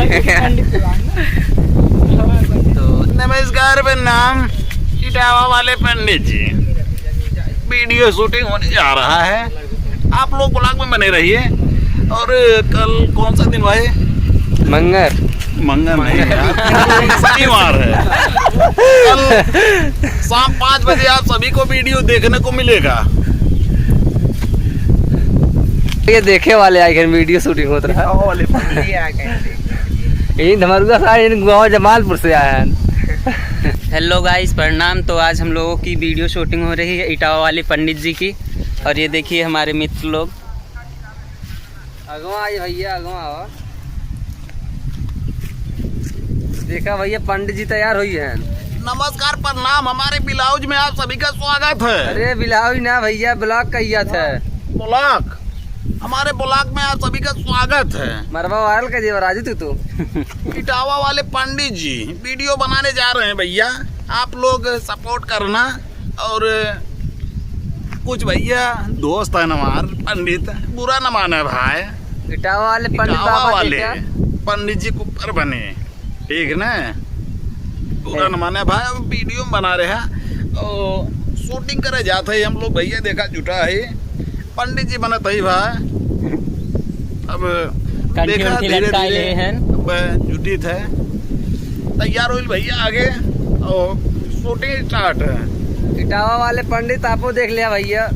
तो नमस्कार, नाम इटावा वाले पंडित जी। वीडियो शूटिंग होने जा रहा है, आप लोग ब्लॉग में बने रहिए। और कल कौन सा दिन भाई? मंगर नहीं यार, शनिवार है। कल शाम 5 बजे आप सभी को वीडियो देखने को मिलेगा। ये देखे वाले आए हैं, वीडियो शूटिंग होता रहा। यही धमरुआ साहब गाँव जमालपुर से आए हैं। हेलो गाइस, प्रणाम। तो आज हम लोगों की वीडियो शूटिंग हो रही है इटावा वाले पंडित जी की। और ये देखिए हमारे मित्र लोग। अगवा आइए भैया, अगवा आओ। देखा भैया, पंडित जी तैयार हुई है। नमस्कार, प्रणाम। हमारे ब्लाउज में आप सभी का स्वागत है। अरे ब्लाउज ना भैया, ब्लॉग कहिया था। ब्लॉग, हमारे ब्लॉग में आप सभी का स्वागत है। मरवा वायरल कर दिया राजू तू। इटावा वाले पंडित जी वीडियो बनाने जा रहे हैं भैया, आप लोग सपोर्ट करना। और कुछ भैया दोस्त है हमारे पंडित, बुरा न माने भाई। इटावा वाले पंडित इटावा वाले पंडित जी को ऊपर बने, ठीक ना, बुरा न माने भाई। अब वीडियो बना रहे हैं और शूटिंग करे जाते हैं हम लोग भैया, देखा जुटा है पंडित जी बना तही भाई। अब देखा धीरे-धीरे जुटी थे, तैयार हुई भैया आगे और शूटिंग स्टार्ट है। इटावा वाले पंडित आपको देख लिया भैया,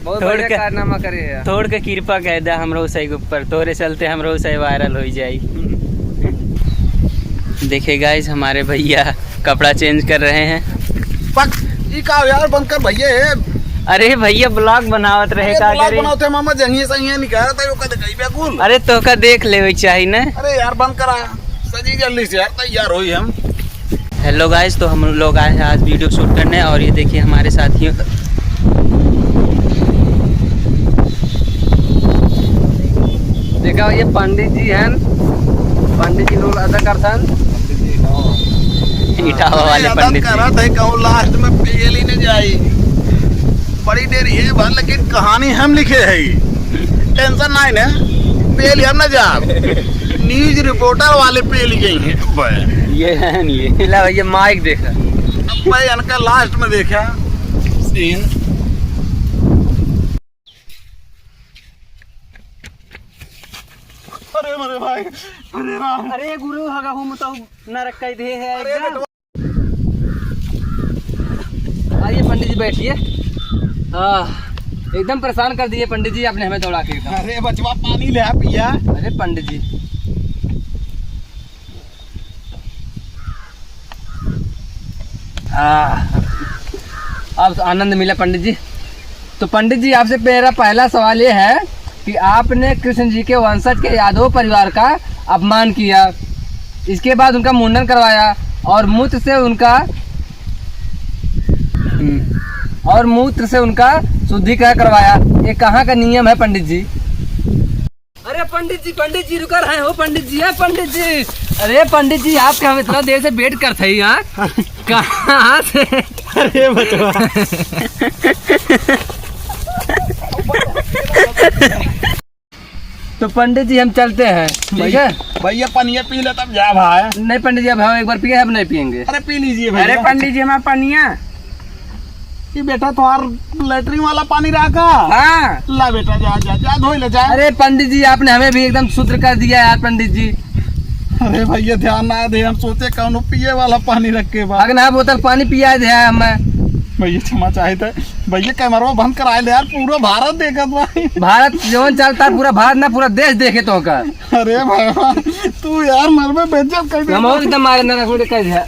बहुत बढ़िया कारनामा करे है। थोड़ के कृपा कह दा हमरो सही के ऊपर, तोरे चलते हमरो सही वायरल हो जाए। देखिए गाइस, हमारे भैया कपड़ा चेंज कर रहे हैं। पक ई का यार बनकर भैया। अरे भैया ब्लॉग बनावत रहे का करे। बनाते मामा जंगिए सही निकाल रहा था, यो कद कई बेकुल। अरे तो का देख ले वही चाहिए ना। अरे यार बंद करा, सजी जल्दी से यार, तैयार होई हम। हेलो गाइस, तो हम लोग आए हैं आज वीडियो शूट करने। और ये देखिए हमारे साथियों, देखा ये पंडित जी हैं, पंडित जी लोग अदा करते इटावा वाले पंडित करा थे। कहूँ लास्ट में पेल ही न जाई, बड़ी देर ये बात, लेकिन कहानी हम लिखे है। टेंशन नहीं ना, पेल हम न जा। न्यूज रिपोर्टर वाले पेल गई हैं। ये है नहीं, भैया माइक देखा। अब मैं इनका लास्ट में देखा सीन। अरे मेरे भाई, अरे राम, अरे गुरु हगा हूँ तो न रख दे है। आइए पंडित जी बैठिए। एकदम परेशान कर दिए पंडित जी आपने हमें दौड़ा के। अरे बचवा पानी ले पिया। अरे पंडित जी, अब आनंद मिला पंडित जी। तो पंडित जी आपसे मेरा पहला सवाल ये है कि आपने कृष्ण जी के वंशज के यादव परिवार का अपमान किया, इसके बाद उनका मुंडन करवाया और मूत्र से उनका शुद्धिकरण करवाया। ये कहाँ का नियम है पंडित जी? अरे पंडित जी रुका रहे हो पंडित जी। पंडित जी, अरे पंडित जी आपके हम इतना देर से वेट करते हैं यहाँ, कहाँ से? अरे बचवा तो पंडित जी हम चलते हैं, ठीक है? भैया पनिया पी ले तब जा भाई। नहीं पंडित जी, अब हम एक बार पिए, अब नहीं पियेंगे। अरे पी लीजिए भैया। अरे पंडित जी हमारा पनिया। ये बेटा तुम्हार लेटरिन वाला पानी रखा। हाँ ला बेटा, जा धोई ले जा। अरे पंडित जी आपने हमें भी एकदम शुद्ध कर दिया यार पंडित जी। अरे भैया ध्यान ना दे, हम सोचे कौन पिए वाला पानी रख के बाद। अगर बोतल पानी पिया दे हमें। भैया क्षमा चाहे थे भैया, कैमरा बंद करा ले यार, पूरा भारत देखत भाई। भारत जवन चलता है, पूरा भारत ना पूरा देश देखे तो का। अरे भाई तू यार मर में बेइज्जत कर दे। हम और एकदम मारे ना कह दिया।